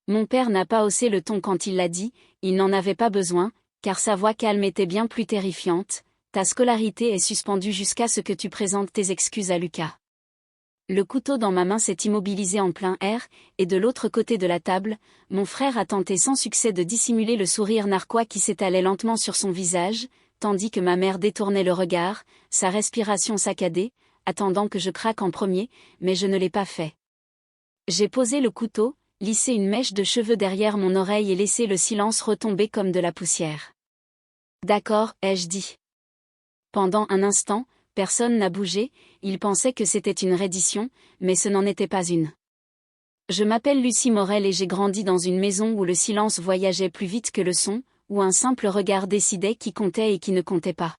Mon père n'a pas haussé le ton quand il l'a dit, il n'en avait pas besoin, car sa voix calme était bien plus terrifiante. Ta scolarité est suspendue jusqu'à ce que tu présentes tes excuses à Lucas. Le couteau dans ma main s'est immobilisé en plein air, et de l'autre côté de la table, mon frère a tenté sans succès de dissimuler le sourire narquois qui s'étalait lentement sur son visage, tandis que ma mère détournait le regard, sa respiration saccadée, attendant que je craque en premier, mais je ne l'ai pas fait. J'ai posé le couteau, lissé une mèche de cheveux derrière mon oreille et laissé le silence retomber comme de la poussière. D'accord, ai-je dit. Pendant un instant, personne n'a bougé, ils pensaient que c'était une reddition, mais ce n'en était pas une. Je m'appelle Lucie Morel et j'ai grandi dans une maison où le silence voyageait plus vite que le son, où un simple regard décidait qui comptait et qui ne comptait pas.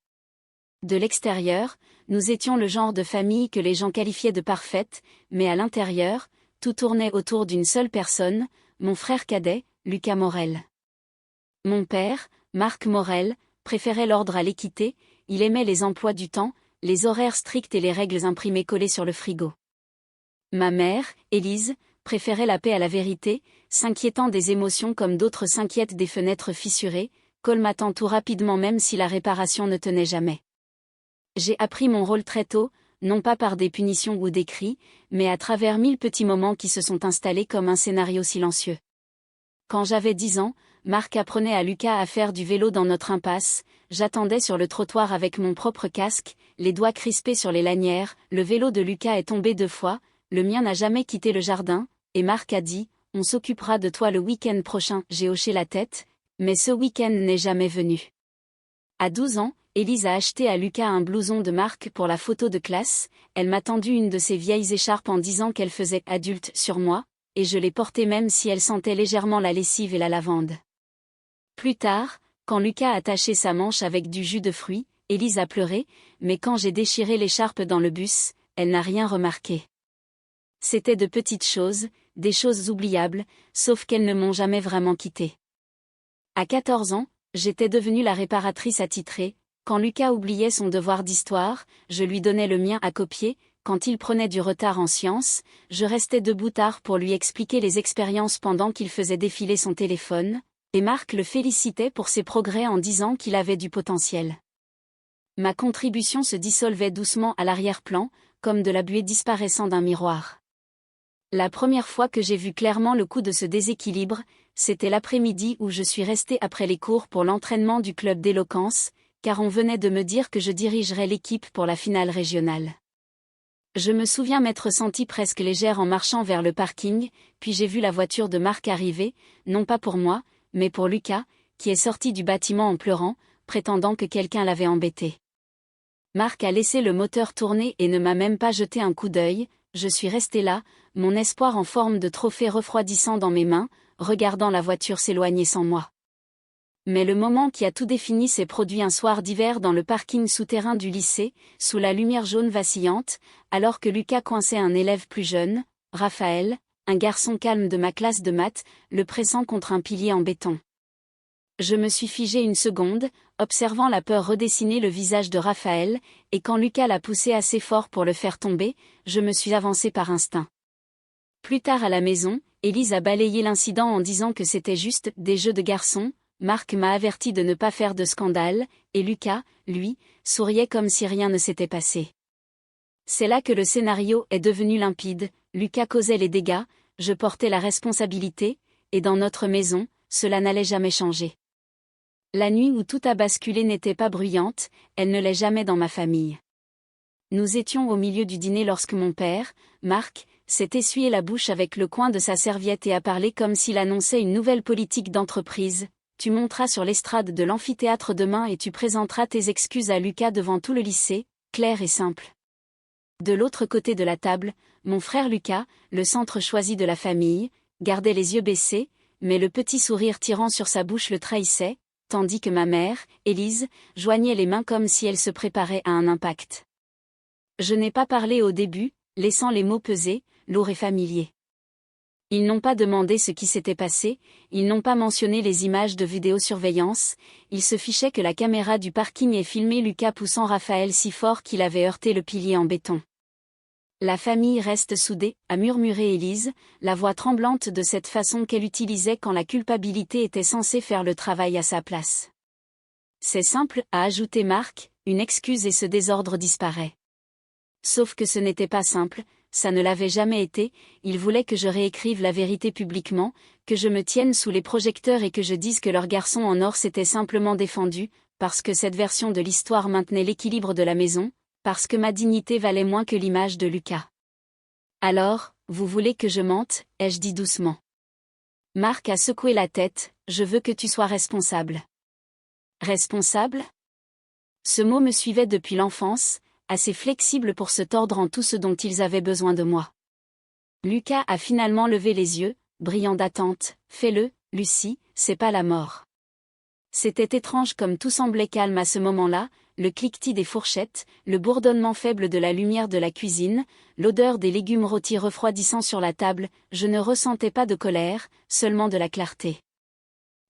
De l'extérieur, nous étions le genre de famille que les gens qualifiaient de parfaite, mais à l'intérieur, tout tournait autour d'une seule personne, mon frère cadet, Lucas Morel. Mon père, Marc Morel, préférait l'ordre à l'équité, il aimait les emplois du temps, les horaires stricts et les règles imprimées collées sur le frigo. Ma mère, Élise, préférait la paix à la vérité, s'inquiétant des émotions comme d'autres s'inquiètent des fenêtres fissurées, colmatant tout rapidement même si la réparation ne tenait jamais. J'ai appris mon rôle très tôt, non pas par des punitions ou des cris, mais à travers 1000 petits moments qui se sont installés comme un scénario silencieux. Quand j'avais 10 ans, Marc apprenait à Lucas à faire du vélo dans notre impasse, j'attendais sur le trottoir avec mon propre casque, les doigts crispés sur les lanières, le vélo de Lucas est tombé 2 fois, le mien n'a jamais quitté le jardin, et Marc a dit, on s'occupera de toi le week-end prochain, j'ai hoché la tête, mais ce week-end n'est jamais venu. À 12 ans, Élise a acheté à Lucas un blouson de Marc pour la photo de classe, elle m'a tendu une de ses vieilles écharpes en disant qu'elle faisait adulte sur moi, et je l'ai portée même si elle sentait légèrement la lessive et la lavande. Plus tard, quand Lucas a taché sa manche avec du jus de fruits, Élise a pleuré, mais quand j'ai déchiré l'écharpe dans le bus, elle n'a rien remarqué. C'était de petites choses, des choses oubliables, sauf qu'elles ne m'ont jamais vraiment quittée. À 14 ans, j'étais devenue la réparatrice attitrée. Quand Lucas oubliait son devoir d'histoire, je lui donnais le mien à copier. Quand il prenait du retard en sciences, je restais debout tard pour lui expliquer les expériences pendant qu'il faisait défiler son téléphone, et Marc le félicitait pour ses progrès en disant qu'il avait du potentiel. Ma contribution se dissolvait doucement à l'arrière-plan, comme de la buée disparaissant d'un miroir. La première fois que j'ai vu clairement le coup de ce déséquilibre, c'était l'après-midi où je suis restée après les cours pour l'entraînement du club d'éloquence, car on venait de me dire que je dirigerais l'équipe pour la finale régionale. Je me souviens m'être sentie presque légère en marchant vers le parking, puis j'ai vu la voiture de Marc arriver, non pas pour moi, mais pour Lucas, qui est sorti du bâtiment en pleurant, prétendant que quelqu'un l'avait embêté. Marc a laissé le moteur tourner et ne m'a même pas jeté un coup d'œil, je suis restée là, mon espoir en forme de trophée refroidissant dans mes mains, regardant la voiture s'éloigner sans moi. Mais le moment qui a tout défini s'est produit un soir d'hiver dans le parking souterrain du lycée, sous la lumière jaune vacillante, alors que Lucas coinçait un élève plus jeune, Raphaël, un garçon calme de ma classe de maths, le pressant contre un pilier en béton. Je me suis figée une seconde, observant la peur redessiner le visage de Raphaël, et quand Lucas l'a poussé assez fort pour le faire tomber, je me suis avancée par instinct. Plus tard à la maison, Élise a balayé l'incident en disant que c'était juste des jeux de garçons. Marc m'a averti de ne pas faire de scandale, et Lucas, lui, souriait comme si rien ne s'était passé. C'est là que le scénario est devenu limpide, Lucas causait les dégâts, je portais la responsabilité, et dans notre maison, cela n'allait jamais changer. La nuit où tout a basculé n'était pas bruyante, elle ne l'est jamais dans ma famille. Nous étions au milieu du dîner lorsque mon père, Marc, s'est essuyé la bouche avec le coin de sa serviette et a parlé comme s'il annonçait une nouvelle politique d'entreprise. Tu monteras sur l'estrade de l'amphithéâtre demain et tu présenteras tes excuses à Lucas devant tout le lycée, clair et simple. De l'autre côté de la table, mon frère Lucas, le centre choisi de la famille, gardait les yeux baissés, mais le petit sourire tirant sur sa bouche le trahissait, tandis que ma mère, Élise, joignait les mains comme si elle se préparait à un impact. Je n'ai pas parlé au début, laissant les mots peser, lourds et familiers. Ils n'ont pas demandé ce qui s'était passé, ils n'ont pas mentionné les images de vidéosurveillance, ils se fichaient que la caméra du parking ait filmé Lucas poussant Raphaël si fort qu'il avait heurté le pilier en béton. La famille reste soudée, a murmuré Élise, la voix tremblante de cette façon qu'elle utilisait quand la culpabilité était censée faire le travail à sa place. C'est simple, a ajouté Marc, une excuse et ce désordre disparaît. Sauf que ce n'était pas simple, ça ne l'avait jamais été, il voulait que je réécrive la vérité publiquement, que je me tienne sous les projecteurs et que je dise que leur garçon en or s'était simplement défendu, parce que cette version de l'histoire maintenait l'équilibre de la maison, parce que ma dignité valait moins que l'image de Lucas. Alors, vous voulez que je mente, ai-je dit doucement. Marc a secoué la tête, je veux que tu sois responsable. Responsable ? Ce mot me suivait depuis l'enfance, assez flexible pour se tordre en tout ce dont ils avaient besoin de moi. Lucas a finalement levé les yeux, brillant d'attente. Fais-le, Lucie, c'est pas la mort. C'était étrange comme tout semblait calme à ce moment-là, le cliquetis des fourchettes, le bourdonnement faible de la lumière de la cuisine, l'odeur des légumes rôtis refroidissant sur la table, je ne ressentais pas de colère, seulement de la clarté.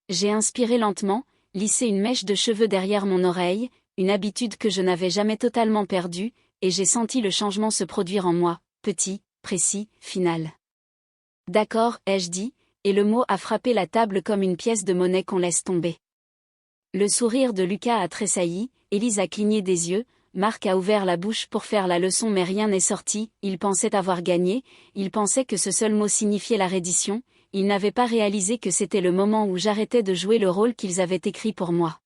J'ai inspiré lentement, lissé une mèche de cheveux derrière mon oreille, une habitude que je n'avais jamais totalement perdue, et j'ai senti le changement se produire en moi, petit, précis, final. D'accord, ai-je dit, et le mot a frappé la table comme une pièce de monnaie qu'on laisse tomber. Le sourire de Lucas a tressailli, Élise a cligné des yeux, Marc a ouvert la bouche pour faire la leçon mais rien n'est sorti, il pensait avoir gagné, il pensait que ce seul mot signifiait la reddition, il n'avait pas réalisé que c'était le moment où j'arrêtais de jouer le rôle qu'ils avaient écrit pour moi.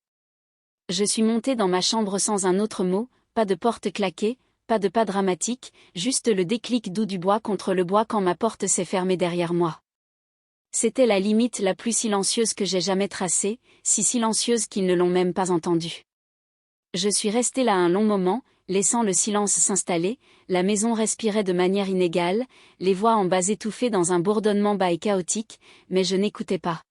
Je suis montée dans ma chambre sans un autre mot, pas de porte claquée, pas de pas dramatique, juste le déclic doux du bois contre le bois quand ma porte s'est fermée derrière moi. C'était la limite la plus silencieuse que j'ai jamais tracée, si silencieuse qu'ils ne l'ont même pas entendue. Je suis restée là un long moment, laissant le silence s'installer, la maison respirait de manière inégale, les voix en bas étouffées dans un bourdonnement bas et chaotique, mais je n'écoutais pas.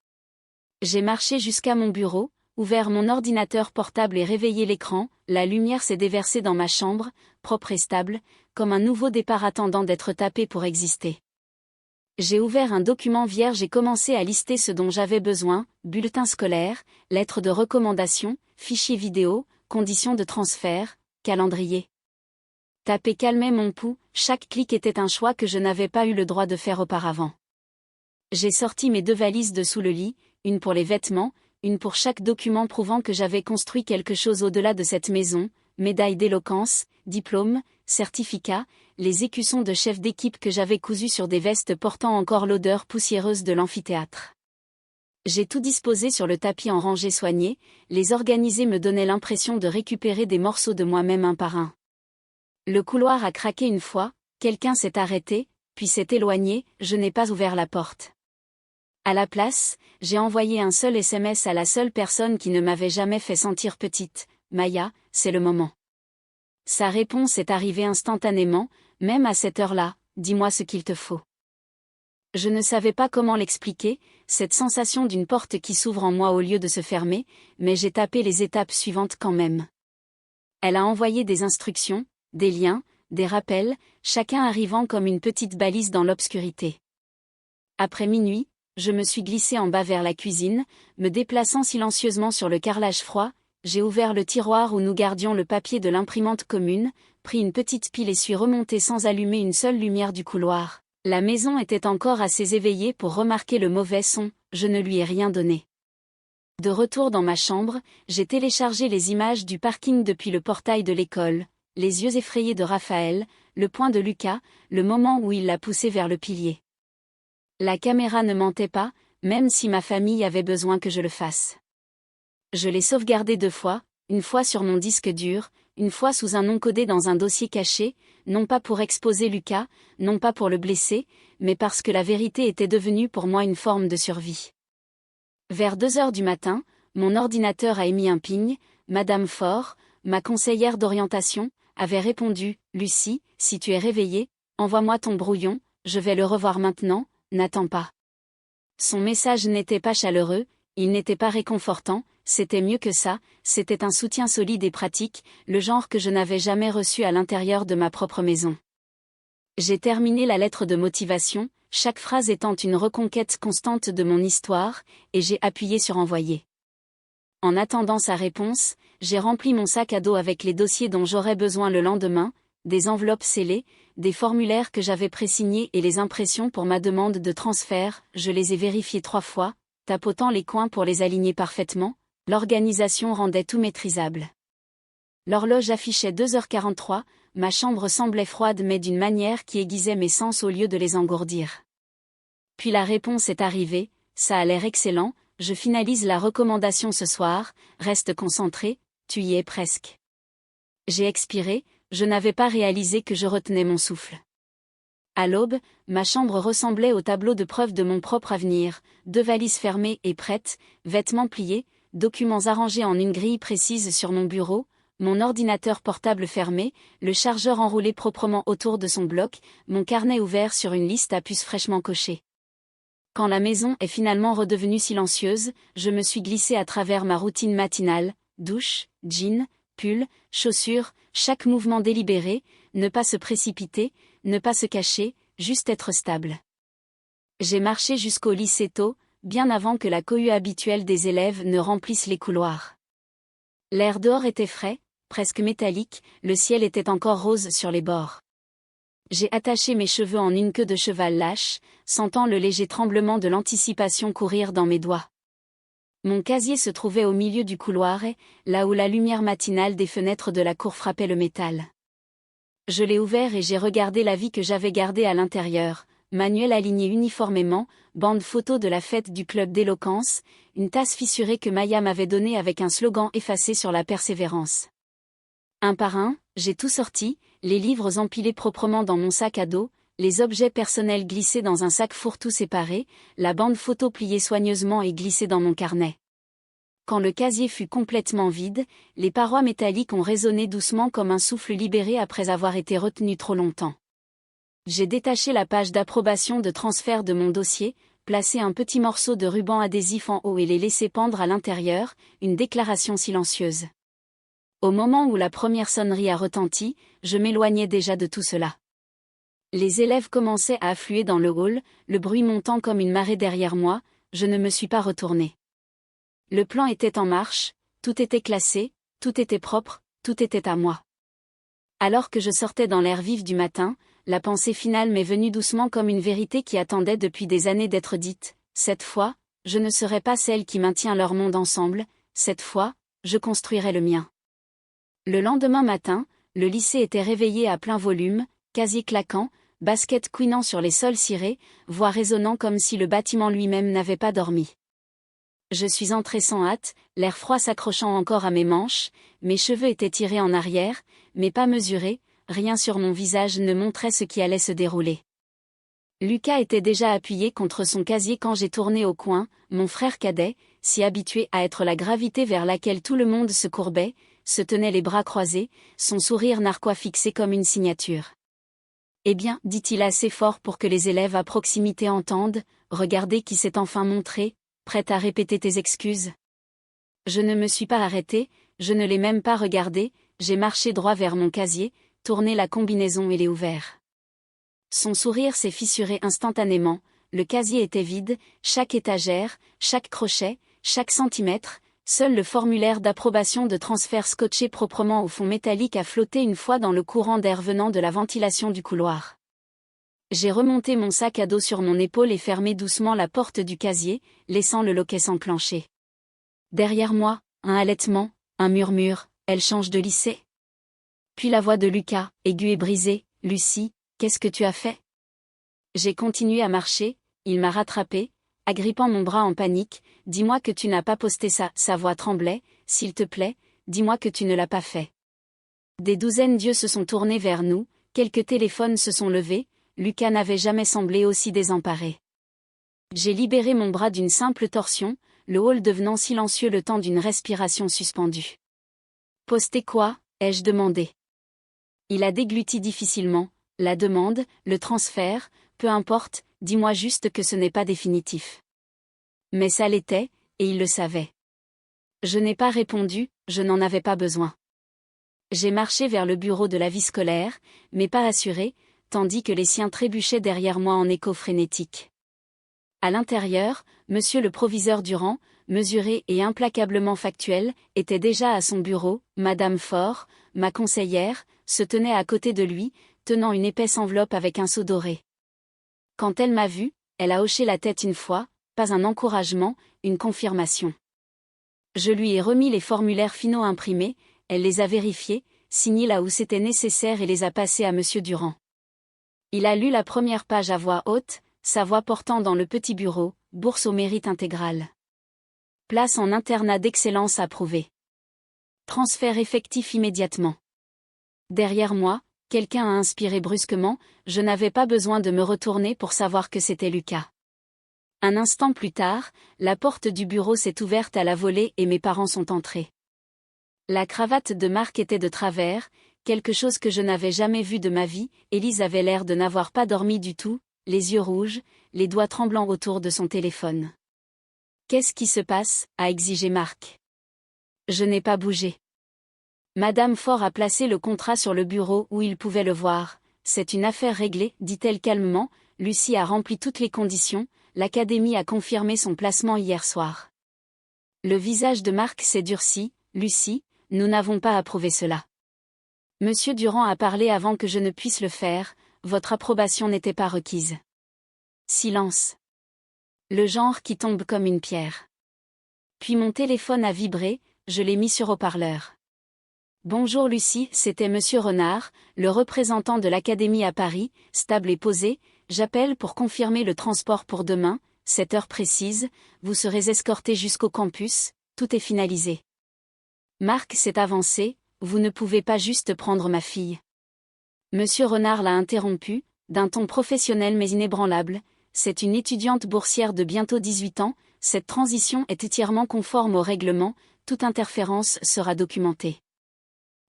J'ai marché jusqu'à mon bureau, ouvert mon ordinateur portable et réveillé l'écran, la lumière s'est déversée dans ma chambre, propre et stable, comme un nouveau départ attendant d'être tapé pour exister. J'ai ouvert un document vierge et commencé à lister ce dont j'avais besoin, bulletin scolaire, lettres de recommandation, fichiers vidéo, conditions de transfert, calendrier. Taper calmait mon pouls, chaque clic était un choix que je n'avais pas eu le droit de faire auparavant. J'ai sorti mes 2 valises de sous le lit, une pour les vêtements, une pour chaque document prouvant que j'avais construit quelque chose au-delà de cette maison, médaille d'éloquence, diplôme, certificat, les écussons de chef d'équipe que j'avais cousus sur des vestes portant encore l'odeur poussiéreuse de l'amphithéâtre. J'ai tout disposé sur le tapis en rangées soignées, les organiser me donnait l'impression de récupérer des morceaux de moi-même un par un. Le couloir a craqué une fois, quelqu'un s'est arrêté, puis s'est éloigné, je n'ai pas ouvert la porte. À la place, j'ai envoyé un seul SMS à la seule personne qui ne m'avait jamais fait sentir petite, Maya, c'est le moment. Sa réponse est arrivée instantanément, même à cette heure-là, dis-moi ce qu'il te faut. Je ne savais pas comment l'expliquer, cette sensation d'une porte qui s'ouvre en moi au lieu de se fermer, mais j'ai tapé les étapes suivantes quand même. Elle a envoyé des instructions, des liens, des rappels, chacun arrivant comme une petite balise dans l'obscurité. Après minuit, je me suis glissée en bas vers la cuisine, me déplaçant silencieusement sur le carrelage froid, j'ai ouvert le tiroir où nous gardions le papier de l'imprimante commune, pris une petite pile et suis remontée sans allumer une seule lumière du couloir. La maison était encore assez éveillée pour remarquer le mauvais son, je ne lui ai rien donné. De retour dans ma chambre, j'ai téléchargé les images du parking depuis le portail de l'école, les yeux effrayés de Raphaël, le poing de Lucas, le moment où il l'a poussé vers le pilier. La caméra ne mentait pas, même si ma famille avait besoin que je le fasse. Je l'ai sauvegardé 2 fois, une fois sur mon disque dur, une fois sous un nom codé dans un dossier caché, non pas pour exposer Lucas, non pas pour le blesser, mais parce que la vérité était devenue pour moi une forme de survie. Vers 2 heures du matin, mon ordinateur a émis un ping, Madame Faure, ma conseillère d'orientation, avait répondu, Lucie, si tu es réveillée, envoie-moi ton brouillon, je vais le revoir maintenant, n'attends pas. Son message n'était pas chaleureux, il n'était pas réconfortant, c'était mieux que ça, c'était un soutien solide et pratique, le genre que je n'avais jamais reçu à l'intérieur de ma propre maison. J'ai terminé la lettre de motivation, chaque phrase étant une reconquête constante de mon histoire, et j'ai appuyé sur envoyer. En attendant sa réponse, j'ai rempli mon sac à dos avec les dossiers dont j'aurais besoin le lendemain, des enveloppes scellées, des formulaires que j'avais présignés et les impressions pour ma demande de transfert, je les ai vérifiés 3 fois, tapotant les coins pour les aligner parfaitement, l'organisation rendait tout maîtrisable. L'horloge affichait 2h43, ma chambre semblait froide mais d'une manière qui aiguisait mes sens au lieu de les engourdir. Puis la réponse est arrivée, ça a l'air excellent, je finalise la recommandation ce soir, reste concentré, tu y es presque. J'ai expiré, je n'avais pas réalisé que je retenais mon souffle. À l'aube, ma chambre ressemblait au tableau de preuve de mon propre avenir, 2 valises fermées et prêtes, vêtements pliés, documents arrangés en une grille précise sur mon bureau, mon ordinateur portable fermé, le chargeur enroulé proprement autour de son bloc, mon carnet ouvert sur une liste à puces fraîchement cochée. Quand la maison est finalement redevenue silencieuse, je me suis glissée à travers ma routine matinale, douche, jean, pull, chaussures, chaque mouvement délibéré, ne pas se précipiter, ne pas se cacher, juste être stable. J'ai marché jusqu'au lycée tôt, bien avant que la cohue habituelle des élèves ne remplisse les couloirs. L'air dehors était frais, presque métallique, le ciel était encore rose sur les bords. J'ai attaché mes cheveux en une queue de cheval lâche, sentant le léger tremblement de l'anticipation courir dans mes doigts. Mon casier se trouvait au milieu du couloir, là où la lumière matinale des fenêtres de la cour frappait le métal. Je l'ai ouvert et j'ai regardé la vie que j'avais gardée à l'intérieur, manuel aligné uniformément, bande photo de la fête du club d'éloquence, une tasse fissurée que Maya m'avait donnée avec un slogan effacé sur la persévérance. Un par un, j'ai tout sorti, les livres empilés proprement dans mon sac à dos, les objets personnels glissés dans un sac fourre-tout séparé, la bande photo pliée soigneusement et glissée dans mon carnet. Quand le casier fut complètement vide, les parois métalliques ont résonné doucement comme un souffle libéré après avoir été retenu trop longtemps. J'ai détaché la page d'approbation de transfert de mon dossier, placé un petit morceau de ruban adhésif en haut et l'ai laissé pendre à l'intérieur, une déclaration silencieuse. Au moment où la première sonnerie a retenti, je m'éloignais déjà de tout cela. Les élèves commençaient à affluer dans le hall, le bruit montant comme une marée derrière moi, je ne me suis pas retournée. Le plan était en marche, tout était classé, tout était propre, tout était à moi. Alors que je sortais dans l'air vif du matin, la pensée finale m'est venue doucement comme une vérité qui attendait depuis des années d'être dite. Cette fois, je ne serai pas celle qui maintient leur monde ensemble, cette fois, je construirai le mien. Le lendemain matin, le lycée était réveillé à plein volume, casier claquant, basket couinant sur les sols cirés, voix résonnant comme si le bâtiment lui-même n'avait pas dormi. Je suis entrée sans hâte, l'air froid s'accrochant encore à mes manches, mes cheveux étaient tirés en arrière, mais pas mesurés, rien sur mon visage ne montrait ce qui allait se dérouler. Lucas était déjà appuyé contre son casier quand j'ai tourné au coin, mon frère cadet, si habitué à être la gravité vers laquelle tout le monde se courbait, se tenait les bras croisés, son sourire narquois fixé comme une signature. « Eh bien, dit-il assez fort pour que les élèves à proximité entendent, regardez qui s'est enfin montré, prête à répéter tes excuses. » Je ne me suis pas arrêtée, je ne l'ai même pas regardé, j'ai marché droit vers mon casier, tourné la combinaison et l'ai ouvert. Son sourire s'est fissuré instantanément, le casier était vide, chaque étagère, chaque crochet, chaque centimètre, seul le formulaire d'approbation de transfert scotché proprement au fond métallique a flotté une fois dans le courant d'air venant de la ventilation du couloir. J'ai remonté mon sac à dos sur mon épaule et fermé doucement la porte du casier, laissant le loquet s'enclencher. Derrière moi, un halètement, un murmure, elle change de lycée. Puis la voix de Lucas, aiguë et brisée, Lucie, qu'est-ce que tu as fait? J'ai continué à marcher, il m'a rattrapé, agrippant mon bras en panique, dis-moi que tu n'as pas posté ça, sa voix tremblait, s'il te plaît, dis-moi que tu ne l'as pas fait. Des douzaines d'yeux se sont tournés vers nous, quelques téléphones se sont levés, Lucas n'avait jamais semblé aussi désemparé. J'ai libéré mon bras d'une simple torsion, le hall devenant silencieux le temps d'une respiration suspendue. Poster quoi? Ai-je demandé. Il a dégluti difficilement, la demande, le transfert, peu importe, dis-moi juste que ce n'est pas définitif. Mais ça l'était, et il le savait. Je n'ai pas répondu, je n'en avais pas besoin. J'ai marché vers le bureau de la vie scolaire, mais pas assuré, tandis que les siens trébuchaient derrière moi en écho frénétique. À l'intérieur, monsieur le proviseur Durand, mesuré et implacablement factuel, était déjà à son bureau, madame Faure, ma conseillère, se tenait à côté de lui, tenant une épaisse enveloppe avec un sceau doré. Quand elle m'a vue, elle a hoché la tête une fois, pas un encouragement, une confirmation. Je lui ai remis les formulaires finaux imprimés, elle les a vérifiés, signés là où c'était nécessaire et les a passés à Monsieur Durand. Il a lu la première page à voix haute, sa voix portant dans le petit bureau, bourse au mérite intégral. Place en internat d'excellence approuvée. Transfert effectif immédiatement. Derrière moi, quelqu'un a inspiré brusquement, je n'avais pas besoin de me retourner pour savoir que c'était Lucas. Un instant plus tard, la porte du bureau s'est ouverte à la volée et mes parents sont entrés. La cravate de Marc était de travers, quelque chose que je n'avais jamais vu de ma vie. Élise avait l'air de n'avoir pas dormi du tout, les yeux rouges, les doigts tremblants autour de son téléphone. « Qu'est-ce qui se passe » a exigé Marc. Je n'ai pas bougé. Madame Faure a placé le contrat sur le bureau où il pouvait le voir. « C'est une affaire réglée, dit-elle calmement, Lucie a rempli toutes les conditions, l'académie a confirmé son placement hier soir. » Le visage de Marc s'est durci. « Lucie, nous n'avons pas approuvé cela. Monsieur Durand a parlé avant que je ne puisse le faire, votre approbation n'était pas requise. » Silence. Le genre qui tombe comme une pierre. Puis mon téléphone a vibré, je l'ai mis sur haut-parleur. « Bonjour Lucie, c'était Monsieur Renard, le représentant de l'Académie à Paris, stable et posé, j'appelle pour confirmer le transport pour demain, 7 heures précises, vous serez escorté jusqu'au campus, tout est finalisé. » Marc s'est avancé, vous ne pouvez pas juste prendre ma fille. Monsieur Renard l'a interrompu, d'un ton professionnel mais inébranlable, c'est une étudiante boursière de bientôt 18 ans, cette transition est entièrement conforme au règlement, toute interférence sera documentée.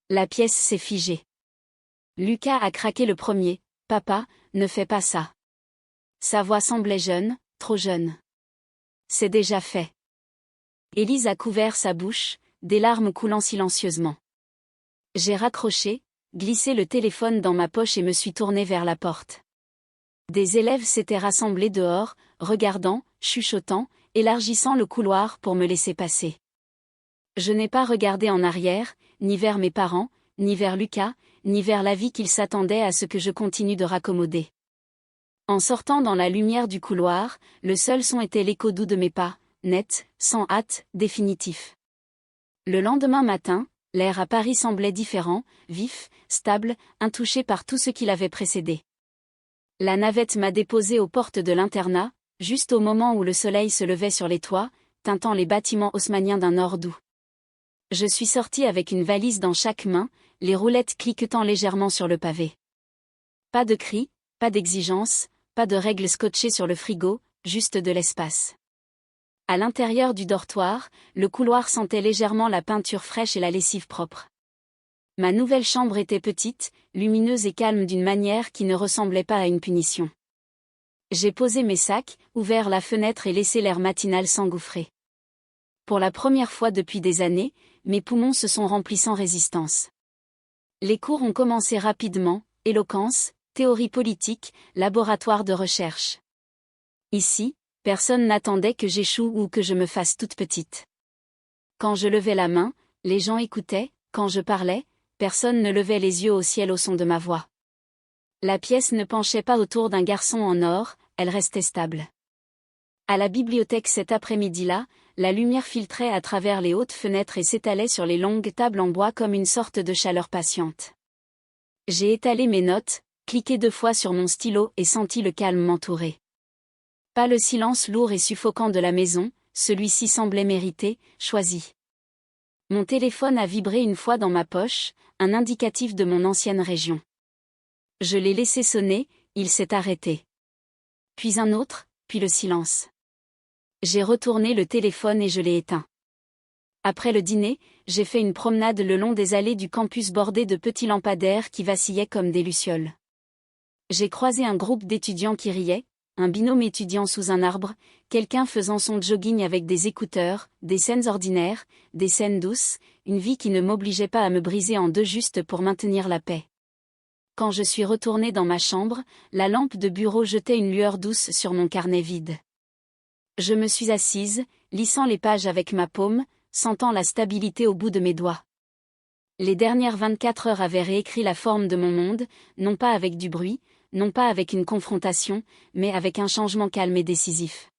La pièce s'est figée. Lucas a craqué le premier, papa, ne fais pas ça. Sa voix semblait jeune, trop jeune. C'est déjà fait. Élise a couvert sa bouche, des larmes coulant silencieusement. J'ai raccroché, glissé le téléphone dans ma poche et me suis tourné vers la porte. Des élèves s'étaient rassemblés dehors, regardant, chuchotant, élargissant le couloir pour me laisser passer. Je n'ai pas regardé en arrière, ni vers mes parents, ni vers Lucas, ni vers la vie qu'ils s'attendaient à ce que je continue de raccommoder. En sortant dans la lumière du couloir, le seul son était l'écho doux de mes pas, net, sans hâte, définitif. Le lendemain matin, l'air à Paris semblait différent, vif, stable, intouché par tout ce qui l'avait précédé. La navette m'a déposé aux portes de l'internat, juste au moment où le soleil se levait sur les toits, teintant les bâtiments haussmanniens d'un or doux. Je suis sortie avec une valise dans chaque main, les roulettes cliquetant légèrement sur le pavé. Pas de cris, pas d'exigence, pas de règles scotchées sur le frigo, juste de l'espace. À l'intérieur du dortoir, le couloir sentait légèrement la peinture fraîche et la lessive propre. Ma nouvelle chambre était petite, lumineuse et calme d'une manière qui ne ressemblait pas à une punition. J'ai posé mes sacs, ouvert la fenêtre et laissé l'air matinal s'engouffrer. Pour la première fois depuis des années, mes poumons se sont remplis sans résistance. Les cours ont commencé rapidement, éloquence, théorie politique, laboratoire de recherche. Ici, personne n'attendait que j'échoue ou que je me fasse toute petite. Quand je levais la main, les gens écoutaient, quand je parlais, personne ne levait les yeux au ciel au son de ma voix. La pièce ne penchait pas autour d'un garçon en or, elle restait stable. À la bibliothèque cet après-midi-là, la lumière filtrait à travers les hautes fenêtres et s'étalait sur les longues tables en bois comme une sorte de chaleur patiente. J'ai étalé mes notes, cliqué 2 fois sur mon stylo et senti le calme m'entourer. Pas le silence lourd et suffocant de la maison, celui-ci semblait mérité, choisi. Mon téléphone a vibré une fois dans ma poche, un indicatif de mon ancienne région. Je l'ai laissé sonner, il s'est arrêté. Puis un autre, puis le silence. J'ai retourné le téléphone et je l'ai éteint. Après le dîner, j'ai fait une promenade le long des allées du campus bordées de petits lampadaires qui vacillaient comme des lucioles. J'ai croisé un groupe d'étudiants qui riaient, un binôme étudiant sous un arbre, quelqu'un faisant son jogging avec des écouteurs, des scènes ordinaires, des scènes douces, une vie qui ne m'obligeait pas à me briser en deux juste pour maintenir la paix. Quand je suis retournée dans ma chambre, la lampe de bureau jetait une lueur douce sur mon carnet vide. Je me suis assise, lissant les pages avec ma paume, sentant la stabilité au bout de mes doigts. Les dernières 24 heures avaient réécrit la forme de mon monde, non pas avec du bruit, non pas avec une confrontation, mais avec un changement calme et décisif.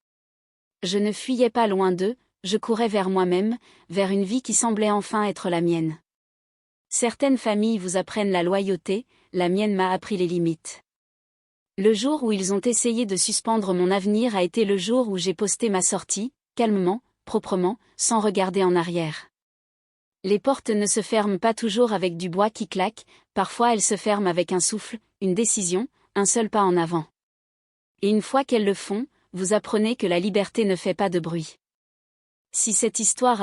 Je ne fuyais pas loin d'eux, je courais vers moi-même, vers une vie qui semblait enfin être la mienne. Certaines familles vous apprennent la loyauté, la mienne m'a appris les limites. Le jour où ils ont essayé de suspendre mon avenir a été le jour où j'ai posté ma sortie, calmement, proprement, sans regarder en arrière. Les portes ne se ferment pas toujours avec du bois qui claque, parfois elles se ferment avec un souffle, une décision, un seul pas en avant. Et une fois qu'elles le font, vous apprenez que la liberté ne fait pas de bruit. Si cette histoire a